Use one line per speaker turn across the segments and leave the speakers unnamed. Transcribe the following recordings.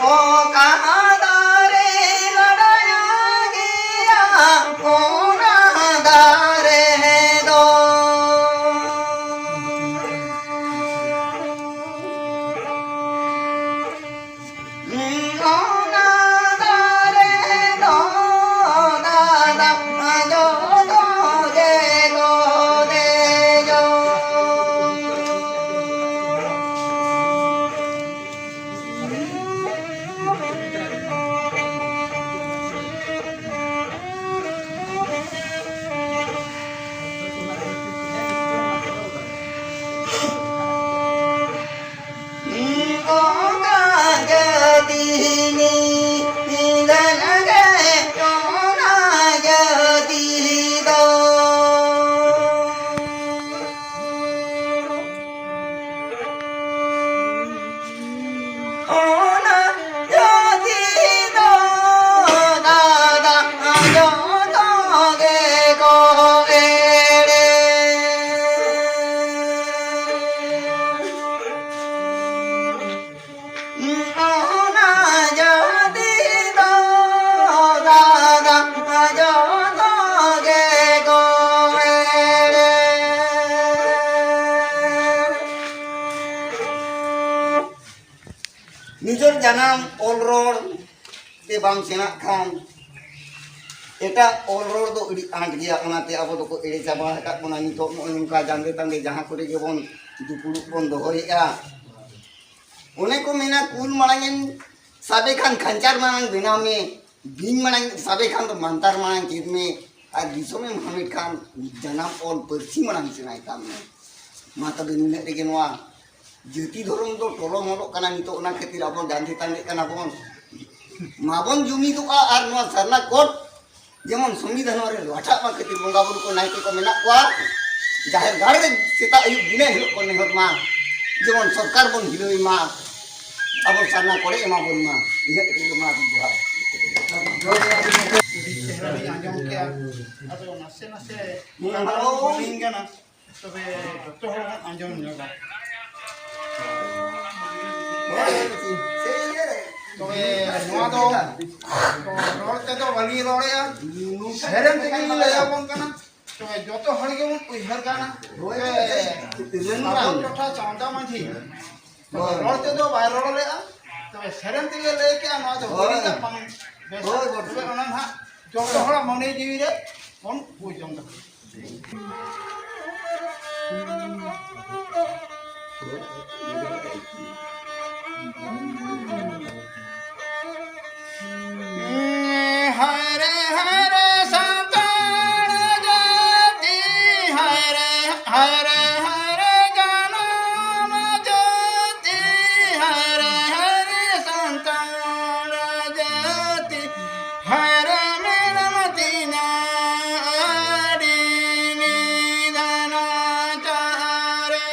ओ कहादारे लड़ाया गया ओ नादारे दो निजर जनाम ओल रोड ते बाम सेना खान एटा ओल रोड दो इडी आंट गया ओनाते अब दो को एड़े चाबा का कोना नितो नोनका जांदे तांगे जहां करे गेबोन दुपुड़ु बन दोहयेगा ओने को मेना कुल मांगेन साबे खान खंचार मांग बिना में बिन मांग साबे खान तो मंतार मांग चित में आ दिसो में हमिद खान जनाम ओल परसी मांग सेनाय काम में माता बिनुने रेगे नोआ जति धरम दो टोलो मोलो कना नितो ओना खातिर अब जांदे तांगे कना बोन माबन जुमी तो आर नोआ सरना कोट जेमन संविधान रे लाठा मा खातिर बंगा बुरु को नायके को मेना कोआ जाहिर गाड़ रे सेता अयुब दिने हिलो को नेहर मा जेमन सरकार बन हिलोई मा अब सरना कोड़े एमा बोन मा इने के मा बुझा
आंजम के आदो नसे नसे बोलिंगा ना तबे डॉक्टर हो आंजम नगा तबे नोआ दो तो रोड ते तो वली रोड़े हेरन ते की ले आपन कना तबे जतो हड़ के मन उहर गाना रोए टोठा चांदा मांझी रोड ते तो बाय रोड़े तबे हेरन ते ले के नोआ दो वली का पान बेस तबे ओना हा जतो हड़ मने जीवी रे कोन बुझ जंगा हरे हरे संतान जाति हरे हरे हरे जनम ज्योति हरे हरे संतान जाति हरे मेरमति नारी निधन चारे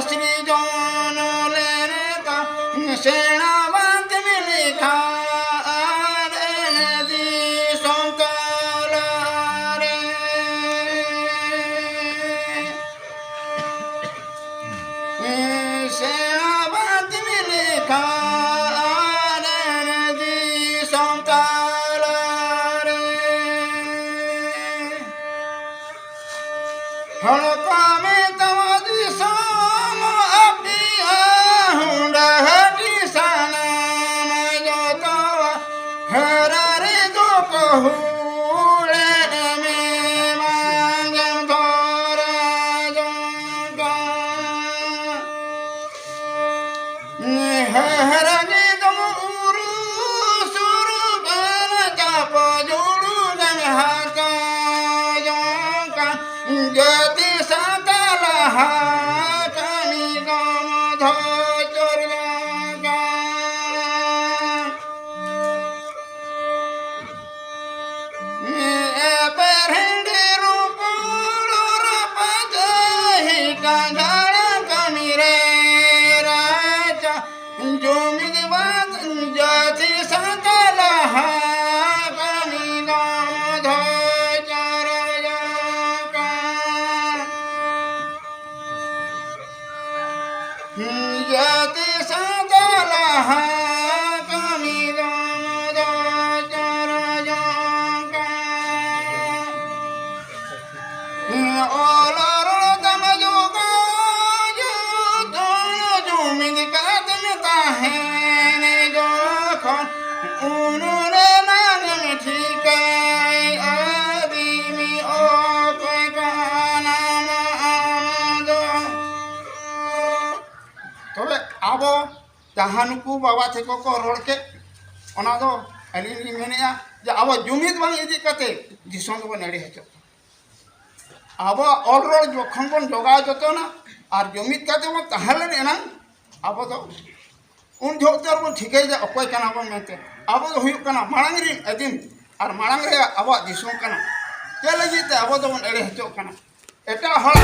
श्री जौन लेता सेना बंद में लिखा दी संकल रे सेना बंद में लिखा दी संकल रे हड़का में तवादी Seherani dong uru suru bana capa julu dan hata jangka jati satalah kami kamu dhajur jangka perhendi rupulu rapajahi kagara kami re raja jumi dibat jati satalah kami kamu dhajur jangka jati satalah kami kamu dhajur jangka olor tama juga judono jumi dikat metahene jokon unure nangem thikai adimi okai kana amado tole abo jahanku bawa theko ko rol ke ona do alini menea je abo jumit bang idi kate dison ko nade hecho abo olrol jokhon bon joga jotona ar jumit kate bon tahale enang abo do un joktor bon thikai ja okoy kana bon mente abo do huyuk kana marang rin adin ar marang re abo dison kana ke lagi te abo do bon ere hecho kana eta hol